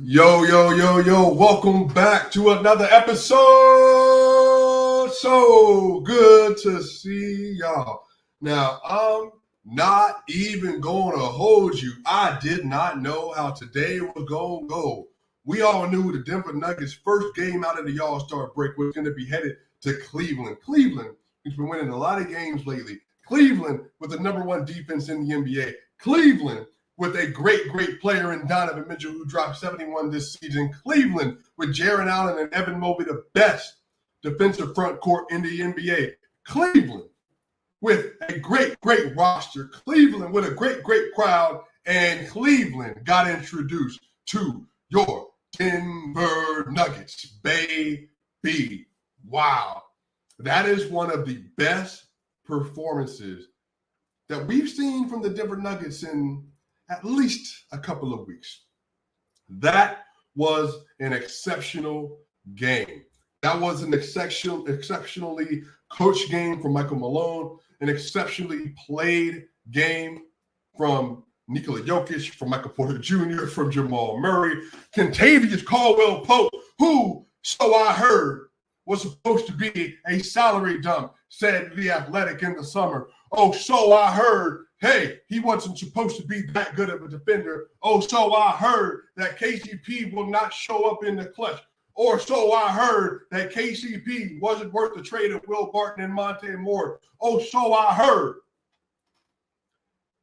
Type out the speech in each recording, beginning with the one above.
Yo. Welcome back to another episode. So good to see y'all. Now, I'm not even going to hold you. I did not know how today was going to go. We all knew the Denver Nuggets' first game out of the All-Star break was going to be headed to Cleveland. Cleveland, who's been winning a lot of games lately. Cleveland with the number one defense in the NBA. Cleveland with a great player in Donovan Mitchell who dropped 71 this season. Cleveland with Jarrett Allen and Evan Mobley, the best defensive front court in the NBA. Cleveland with a great roster. Cleveland with a great crowd. And Cleveland got introduced to your Denver Nuggets, baby. Wow. That is one of the best performances that we've seen from the Denver Nuggets in at least a couple of weeks. That was an exceptional game. That was an exceptionally coached game from Michael Malone, an exceptionally played game from Nikola Jokic, from Michael Porter Jr., from Jamal Murray, Kentavious Caldwell-Pope, who, so I heard, was supposed to be a salary dump, said The Athletic in the summer. Oh, so I heard, hey, he wasn't supposed to be that good of a defender. Oh, so I heard that KCP will not show up in the clutch. Or so I heard that KCP wasn't worth the trade of Will Barton and Monte Moore. Oh, so I heard.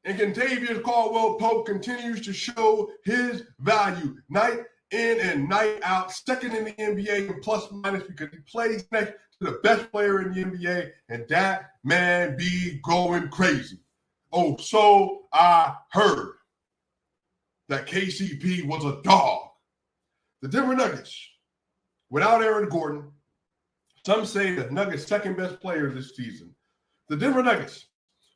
And Kentavious Caldwell-Pope continues to show his value night in and night out, second in the NBA in plus minus because he plays next to the best player in the NBA, and that man be going crazy. Oh, so I heard that KCP was a dog. The Denver Nuggets, without Aaron Gordon, some say the Nuggets' second best player this season. The Denver Nuggets,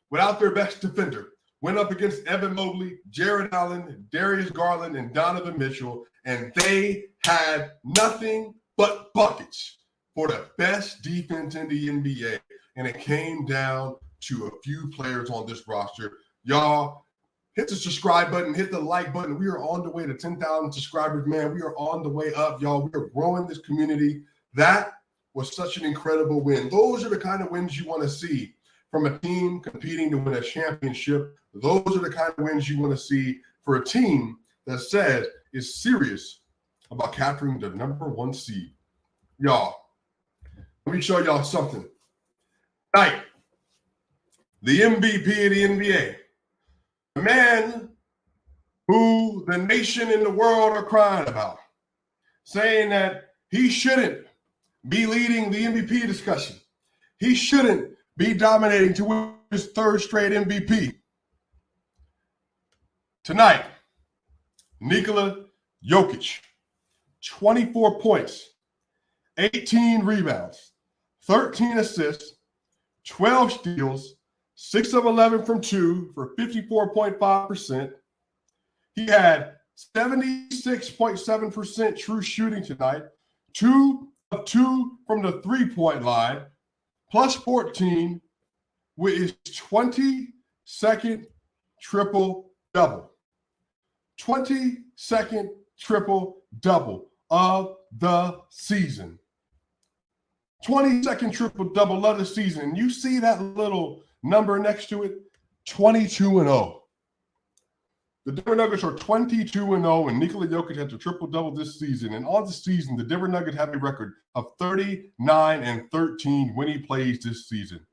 without their best defender, went up against Evan Mobley, Jarrett Allen, Darius Garland, and Donovan Mitchell, and they had nothing but buckets for the best defense in the NBA. And it came down to a few players on this roster. Y'all, hit the subscribe button, hit the like button. We are on the way to 10,000 subscribers, man. We are on the way up, y'all. We are growing this community. That was such an incredible win. Those are the kind of wins you want to see from a team competing to win a championship. Those are the kind of wins you want to see for a team that says is serious about capturing the number one seed. Y'all, let me show y'all something. Tonight, the MVP of the NBA, the man who the nation and the world are crying about, saying that he shouldn't be leading the MVP discussion. He shouldn't be dominating to win his third straight MVP. Tonight, Nikola Jokic, 24 points, 18 rebounds, 13 assists, 12 steals, 6 of 11 from 2 for 54.5%. He had 76.7% true shooting tonight, 2 of 2 from the three-point line, plus 14 with his 22nd triple-double. 22nd triple-double of the season. 22nd triple-double of the season. You see that little number next to it? 22-0. The Denver Nuggets are 22-0, and Nikola Jokic has a triple-double this season. And on the season, the Denver Nuggets have a record of 39-13 when he plays this season.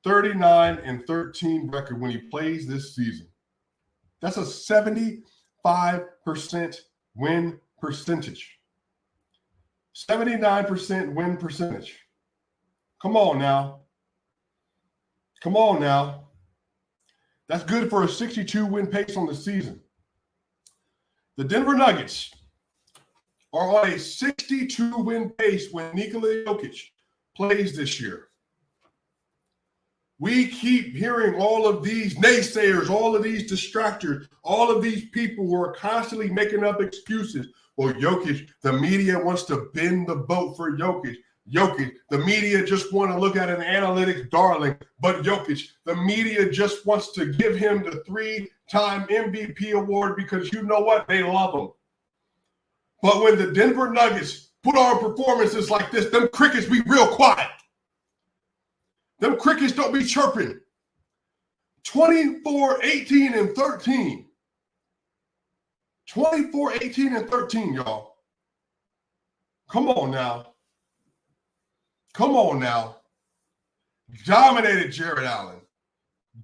39-13 record when he plays this season. That's a 75% win percentage. 79% win percentage. Come on now. That's good for a 62-win pace on the season. The Denver Nuggets are on a 62-win pace when Nikola Jokic plays this year. We keep hearing all of these naysayers, all of these distractors, all of these people who are constantly making up excuses. Well, Jokic, the media wants to bend the boat for Jokic. The media just want to look at an analytics darling. But Jokic, the media just wants to give him the 3-time MVP award because you know what? They love him. But when the Denver Nuggets put on performances like this, them crickets be real quiet. Them crickets don't be chirping. 24, 18, and 13. 24, 18, and 13, y'all. Come on now. Come on now. Dominated Jared Allen.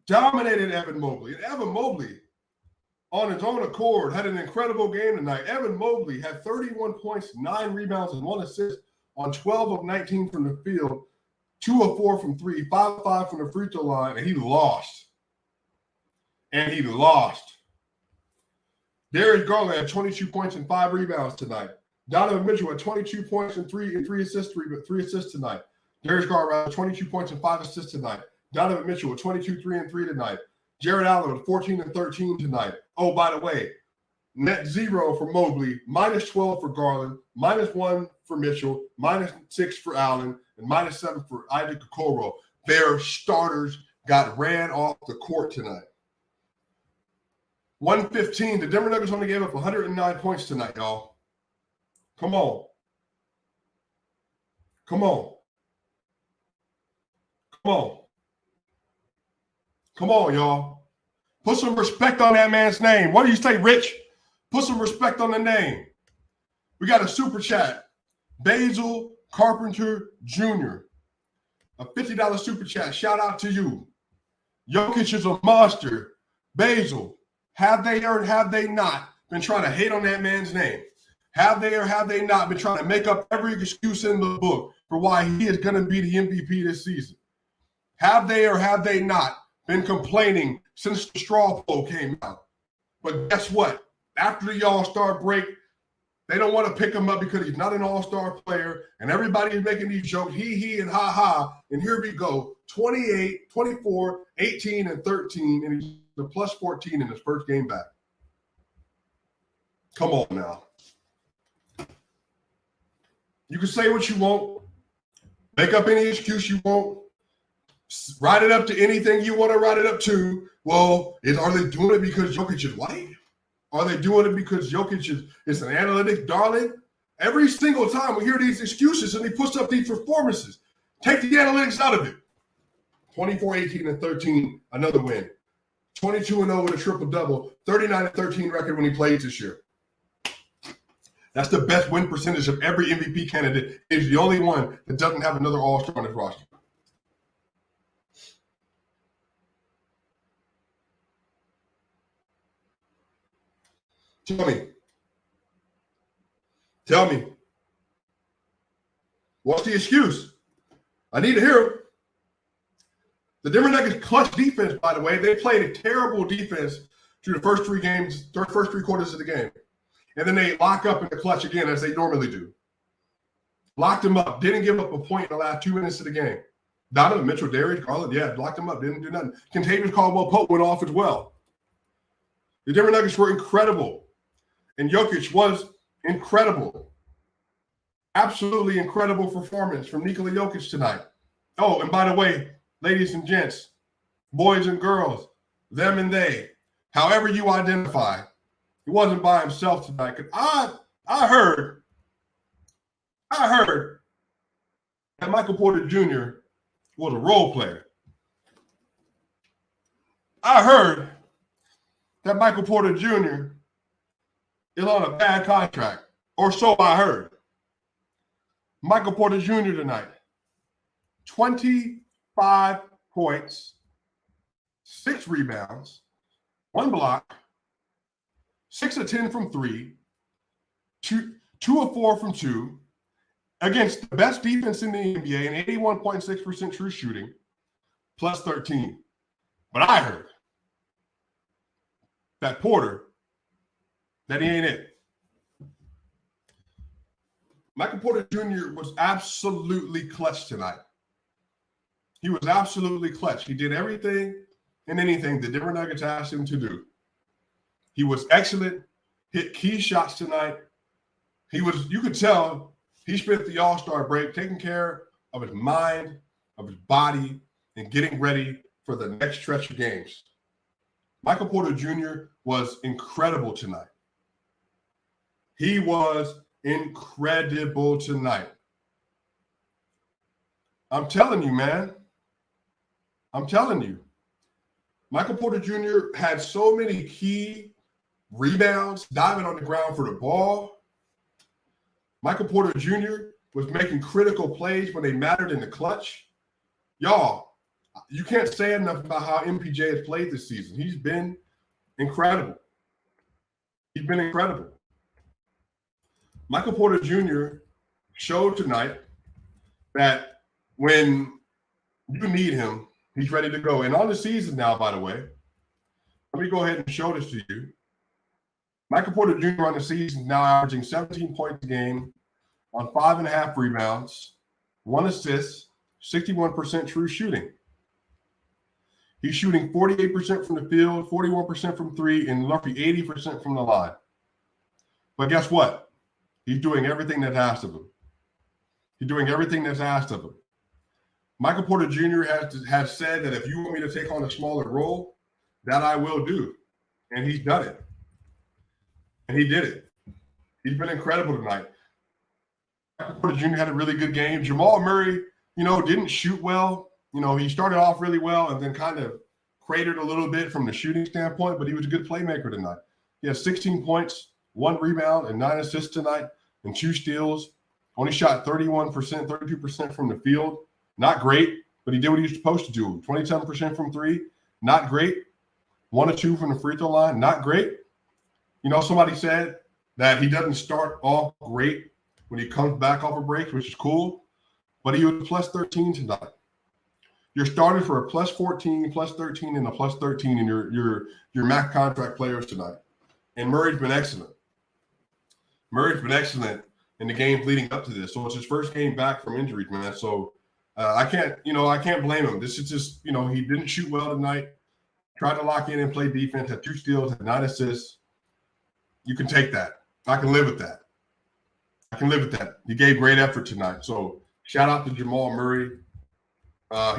Dominated Evan Mobley. And Evan Mobley, on his own accord, had an incredible game tonight. Evan Mobley had 31 points, 9 rebounds, and 1 assist on 12 of 19 from the field, 2 of 4 from 3, 5 of 5 from the free throw line, and he lost. And he lost. Darius Garland had 22 points and 5 rebounds tonight. Donovan Mitchell had 22 points and three assists tonight. Darius Garland had 22 points and 5 assists tonight. Donovan Mitchell with 22, 3 and 3 tonight. Jared Allen with 14 and 13 tonight. Oh, by the way, net 0 for Mobley, minus 12 for Garland, minus 1 for Mitchell, minus 6 for Allen, and minus 7 for Isaac Okoro. Their starters got ran off the court tonight. 115. The Denver Nuggets only gave up 109 points tonight, y'all. Come on. Come on. Come on. Come on, y'all. Put some respect on that man's name. What do you say, Rich? Put some respect on the name. We got a super chat. Basil Carpenter Jr. A $50 super chat. Shout out to you. Jokic is a monster. Basil, have they or have they not been trying to hate on that man's name? Have they or have they not been trying to make up every excuse in the book for why he is going to be the MVP this season? Have they or have they not been complaining since the straw poll came out? But guess what? After the All-Star break, they don't want to pick him up because he's not an All-Star player, and everybody's making these jokes, he, and ha. And here we go, 28, 24, 18, and 13, and he's the plus 14 in his first game back. Come on now. You can say what you want, make up any excuse you want, write it up to anything you want to write it up to. Well, are they doing it because Jokic is white? Are they doing it because Jokic is an analytics darling? Every single time we hear these excuses and he puts up these performances, take the analytics out of it. 24, 18, and 13, another win. 22-0 with a triple-double, 39-13 record when he played this year. That's the best win percentage of every MVP candidate. He's the only one that doesn't have another All-Star on his roster. Tell me. What's the excuse? I need to hear it. The Denver Nuggets clutch defense, by the way, they played a terrible defense through the first 3 quarters of the game. And then they lock up in the clutch again, as they normally do. Locked them up. Didn't give up a point in the last 2 minutes of the game. Donovan Mitchell, Darius Garland, locked them up. Didn't do nothing. Kentavious Caldwell-Pope went off as well. The Denver Nuggets were incredible. And Jokic was incredible. Absolutely incredible performance from Nikola Jokic tonight. Oh, and by the way, ladies and gents, boys and girls, them and they, however you identify, he wasn't by himself tonight. Because I heard that Michael Porter Jr. was a role player. I heard that Michael Porter Jr. is on a bad contract, or so I heard. Michael Porter Jr. tonight, 25 points, 6 rebounds, 1 block, 6 of 10 from 3, 2 of 4 from 2, against the best defense in the NBA and 81.6% true shooting, plus 13. But I heard that Porter, that he ain't it. Michael Porter Jr. was absolutely clutch tonight. He was absolutely clutch. He did everything and anything the Denver Nuggets asked him to do. He was excellent, hit key shots tonight. You could tell he spent the All-Star break taking care of his mind, of his body, and getting ready for the next stretch of games. Michael Porter Jr. was incredible tonight. He was incredible tonight. I'm telling you, man. I'm telling you. Michael Porter Jr. had so many key rebounds, diving on the ground for the ball. Michael Porter Jr. was making critical plays when they mattered in the clutch. Y'all, you can't say enough about how MPJ has played this season. He's been incredible. He's been incredible. Michael Porter Jr. showed tonight that when you need him, he's ready to go. And on the season now, by the way, let me go ahead and show this to you. Michael Porter Jr. on the season now averaging 17 points a game on 5.5 rebounds, 1 assist, 61% true shooting. He's shooting 48% from the field, 41% from three, and roughly 80% from the line. But guess what? He's doing everything that's asked of him. He's doing everything that's asked of him. Michael Porter Jr. has said that if you want me to take on a smaller role, that I will do. And he's done it. And he did it. He's been incredible tonight. Michael Porter Jr. had a really good game. Jamal Murray, didn't shoot well. He started off really well and then kind of cratered a little bit from the shooting standpoint, but he was a good playmaker tonight. He had 16 points, 1 rebound, and 9 assists tonight, and 2 steals. Only shot 31%, 32% from the field. Not great, but he did what he was supposed to do. 27% from 3, not great. 1 or 2 from the free throw line, not great. Somebody said that he doesn't start off great when he comes back off a break, which is cool, but he was plus 13 tonight. You're starting for a plus 14, plus 13, and a plus 13 in your max contract players tonight. And Murray's been excellent. Murray's been excellent in the games leading up to this. So it's his first game back from injuries, man. So I can't blame him. This is just, he didn't shoot well tonight. Tried to lock in and play defense, had 2 steals, had 9 assists. You can take that. I can live with that. He gave great effort tonight. So shout out to Jamal Murray.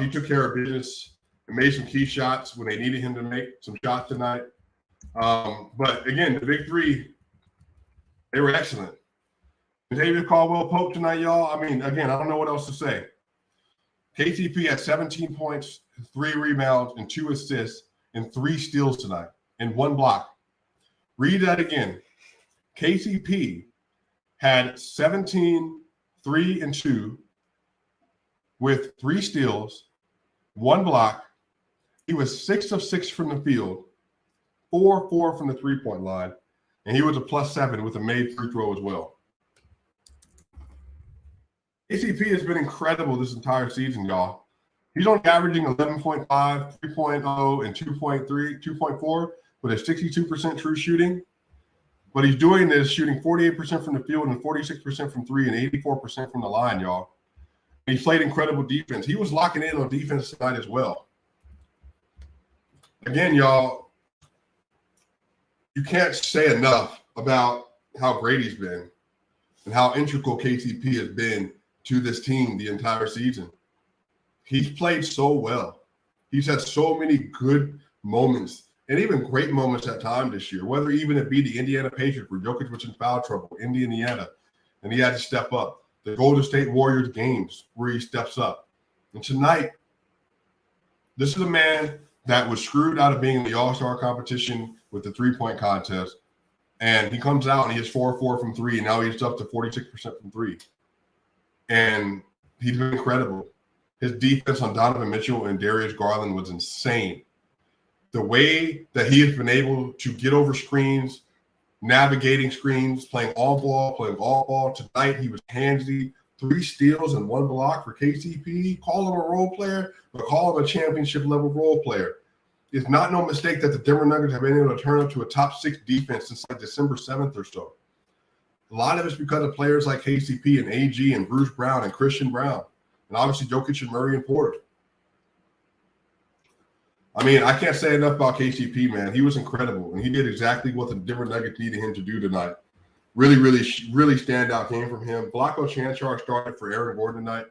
He took care of business and made some key shots when they needed him to make some shots tonight. But again, the big three, they were excellent. David Caldwell-Pope tonight, y'all. I mean, again, I don't know what else to say. KCP had 17 points, 3 rebounds, and 2 assists, and 3 steals tonight, and 1 block. Read that again. KCP had 17, 3, and 2 with 3 steals, 1 block. He was 6 of 6 from the field, 4 of 4 from the three-point line, and he was a plus 7 with a made free throw as well. KCP has been incredible this entire season, y'all. He's only averaging 11.5, 3.0, and 2.4 with a 62% true shooting. But he's doing this shooting 48% from the field and 46% from 3 and 84% from the line, y'all. And he played incredible defense. He was locking in on defense tonight as well. Again, y'all, you can't say enough about how great he's been and how integral KCP has been to this team the entire season. He's played so well. He's had so many good moments and even great moments at times this year, whether even it be the Indiana Patriots where Jokic was in foul trouble, Indiana, and he had to step up. The Golden State Warriors games where he steps up. And tonight, this is a man that was screwed out of being in the All-Star competition with the three-point contest. And he comes out and he has 4 of 4 from 3, and now he's up to 46% from 3. And he's been incredible. His defense on Donovan Mitchell and Darius Garland was insane. The way that he has been able to get over screens, navigating screens, playing all ball. Tonight, he was handsy. 3 steals and 1 block for KCP. Call him a role player, but call him a championship-level role player. It's not no mistake that the Denver Nuggets have been able to turn up to a top 6 defense since like December 7th or so. A lot of it's because of players like KCP and AG and Bruce Brown and Christian Brown, and obviously Jokic and Murray and Porter. I mean, I can't say enough about KCP, man. He was incredible, and he did exactly what the Denver Nuggets needed him to do tonight. Really standout game from him. Vlatko Čančar started for Aaron Gordon tonight.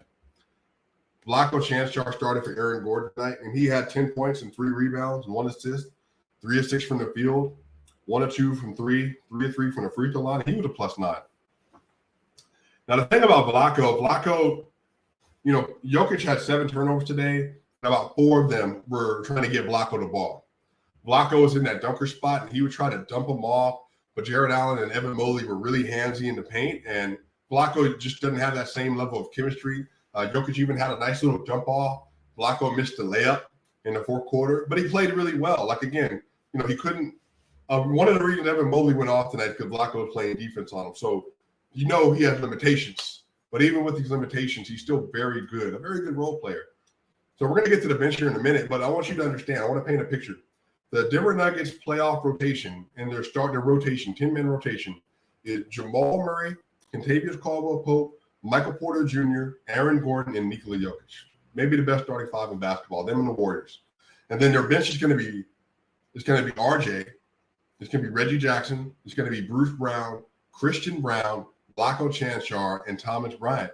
And he had 10 points and 3 rebounds and 1 assist, 3 of 6 from the field, 1 of 2 from 3, 3 of 3 from the free throw line. He was a plus 9. Now, the thing about Vlaco, Jokic had 7 turnovers today, and about 4 of them were trying to get Vlaco the ball. Vlaco was in that dunker spot, and he would try to dump him off, but Jared Allen and Evan Mobley were really handsy in the paint, and Vlaco just doesn't have that same level of chemistry. Jokic even had a nice little jump off. Vlaco missed the layup in the fourth quarter, but he played really well. Like, again, he couldn't one of the reasons Evan Mobley went off tonight is because Vlaco was playing defense on him. So, he has limitations. But even with these limitations, he's still very good, a very good role player. So we're going to get to the bench here in a minute, but I want you to understand, I want to paint a picture. The Denver Nuggets playoff rotation, and they're starting a rotation, 10-man rotation, is Jamal Murray, Kentavious Caldwell-Pope, Michael Porter Jr., Aaron Gordon, and Nikola Jokic. Maybe the best starting 5 in basketball, them and the Warriors. And then their bench is going to be RJ, it's going to be Reggie Jackson, it's going to be Bruce Brown, Christian Brown, Vlaco Chanchar, and Thomas Bryant.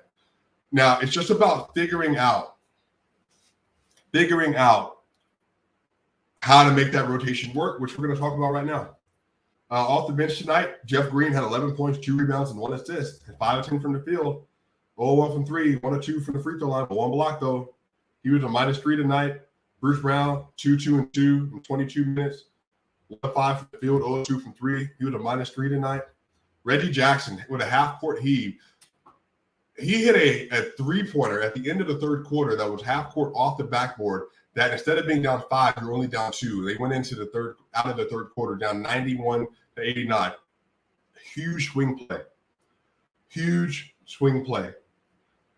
Now, it's just about figuring out how to make that rotation work, which we're going to talk about right now. Off the bench tonight, Jeff Green had 11 points, 2 rebounds, and 1 assist, 5 of 10 from the field, 0-1 from 3, 1 of 2 from the free throw line, but 1 block, though. He was a -3 tonight. Bruce Brown, 2-2-2 in 22 minutes, 1 of 5 from the field, 0 of 2 from 3. He was a -3 tonight. Reggie Jackson with a half-court heave. He hit a three-pointer at the end of the third quarter that was half-court off the backboard that instead of being down 5, you're only down 2. They went into out of the third quarter down 91-89. Huge swing play.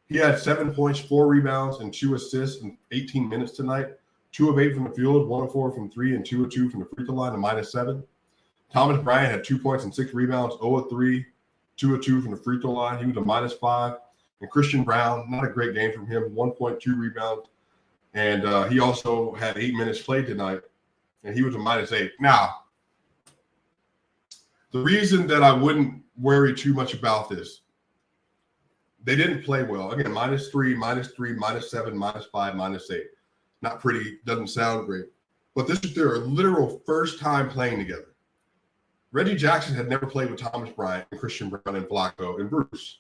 He had 7 points, 4 rebounds, and 2 assists in 18 minutes tonight. 2 of 8 from the field, 1 of 4 from 3, and 2 of 2 from the free throw line, a -7. Thomas Bryant had 2 points and 6 rebounds, 0 of 3, 2 of 2 from the free throw line. He was a -5. And Christian Brown, not a great game from him, 1 point, 2 rebounds. And he also had 8 minutes played tonight, and he was a -8. Now, the reason that I wouldn't worry too much about this, they didn't play well. Again, -3, -3, -7, -5, -8. Not pretty, doesn't sound great. But this is their literal first time playing together. Reggie Jackson had never played with Thomas Bryant and Christian Brown and Vlaco and Bruce.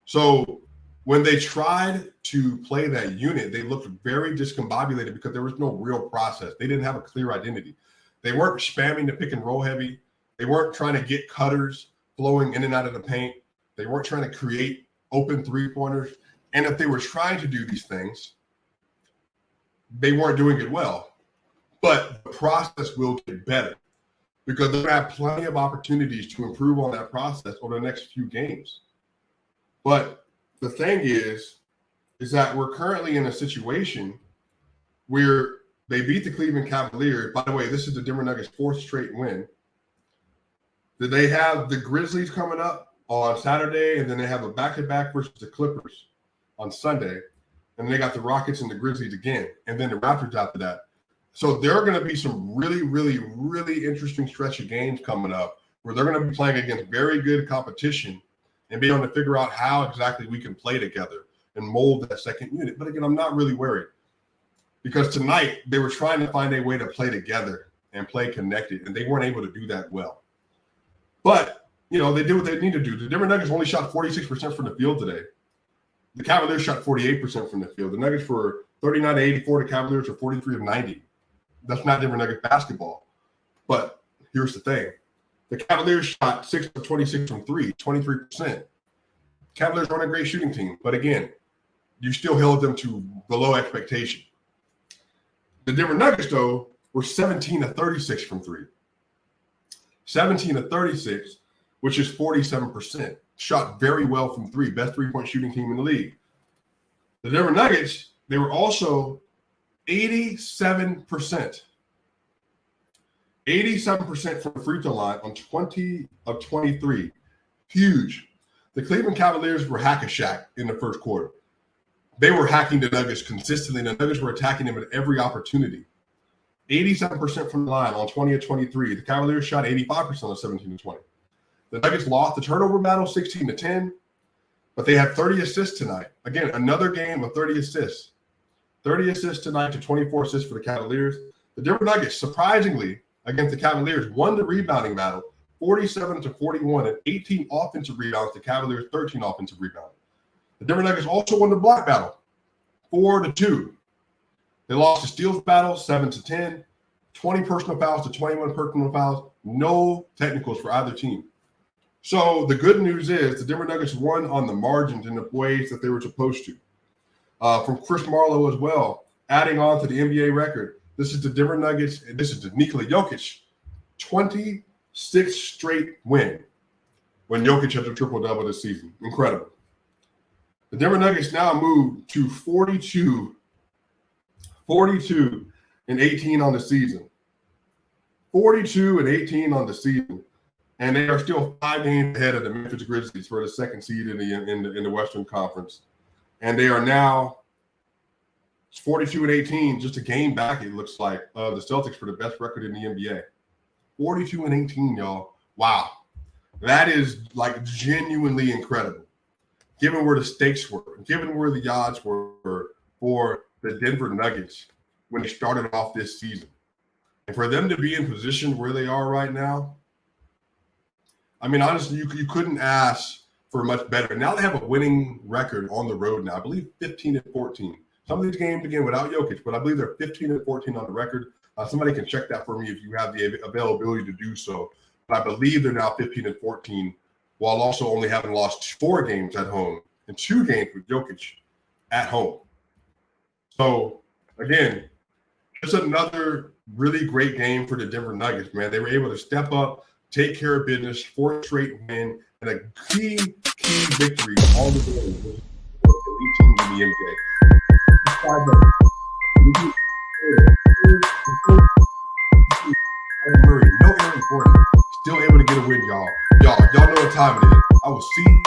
So when they tried to play that unit, they looked very discombobulated because there was no real process. They didn't have a clear identity. They weren't spamming the pick and roll heavy. They weren't trying to get cutters flowing in and out of the paint. They weren't trying to create open three-pointers. And if they were trying to do these things, they weren't doing it well. But the process will get better because they're going to have plenty of opportunities to improve on that process over the next few games. But the thing is that we're currently in a situation where they beat the Cleveland Cavaliers. By the way, this is the Denver Nuggets' 4th straight win. They have the Grizzlies coming up on Saturday, and then they have a back-to-back versus the Clippers on Sunday. And then they got the Rockets and the Grizzlies again, and then the Raptors after that. So there are going to be some really, really, really interesting stretch of games coming up where they're going to be playing against very good competition and be able to figure out how exactly we can play together and mold that second unit. But again, I'm not really worried because tonight they were trying to find a way to play together and play connected, and they weren't able to do that well. But, they did what they need to do. The Denver Nuggets only shot 46% from the field today. The Cavaliers shot 48% from the field. The Nuggets were 39-84. The Cavaliers were 43-90. That's not Denver Nuggets basketball. But here's the thing. The Cavaliers shot 6 of 26 from 3, 23%. Cavaliers aren't a great shooting team. But again, you still held them to below expectation. The Denver Nuggets, though, were 17 of 36 from 3. 17 of 36, which is 47%. Shot very well from 3. Best three-point shooting team in the league. The Denver Nuggets, they were also 87%. 87% from the free throw line on 20 of 23. Huge. The Cleveland Cavaliers were hack-a-shack in the first quarter. They were hacking the Nuggets consistently, and the Nuggets were attacking them at every opportunity. 87% from the line on 20 of 23. The Cavaliers shot 85% on 17 of 20. The Nuggets lost the turnover battle 16-10, but they had 30 assists tonight. Again, another game of 30 assists. 30 assists tonight to 24 assists for the Cavaliers. The Denver Nuggets, surprisingly, against the Cavaliers, won the rebounding battle 47-41, and 18 offensive rebounds. The Cavaliers 13 offensive rebounds. The Denver Nuggets also won the block battle, 4-2. They lost the steals battle, 7-10. 20 personal fouls to 21 personal fouls. No technicals for either team. So the good news is the Denver Nuggets won on the margins in the ways that they were supposed to. From Chris Marlowe as well, adding on to the NBA record. This is the Denver Nuggets, and this is the Nikola Jokic 26th straight win when Jokic had a triple-double this season. Incredible. The Denver Nuggets now move to 42-18 on the season. 42-18 on the season. And they are still 5 games ahead of the Memphis Grizzlies for the second seed in the Western Conference. And they are now 42-18, just a game back, it looks like, the Celtics for the best record in the NBA. 42-18, y'all. Wow. That is like genuinely incredible. Given where the stakes were, given where the odds were for the Denver Nuggets when they started off this season. And for them to be in position where they are right now, I mean, honestly, you couldn't ask for much better. Now they have a winning record on the road now. I believe 15-14. Some of these games, again, without Jokic, but I believe they're 15-14 on the record. Somebody can check that for me if you have the availability to do so. But I believe they're now 15-14, while also only having lost 4 games at home and 2 games with Jokic at home. So, again, just another really great game for the Denver Nuggets, man. They were able to step up, take care of business, 4 straight win, and a key victory all the way for the elite teams in the NBA. Murray, no Aaron Gordon, still able to get a win, y'all. Y'all know what time it is. I will see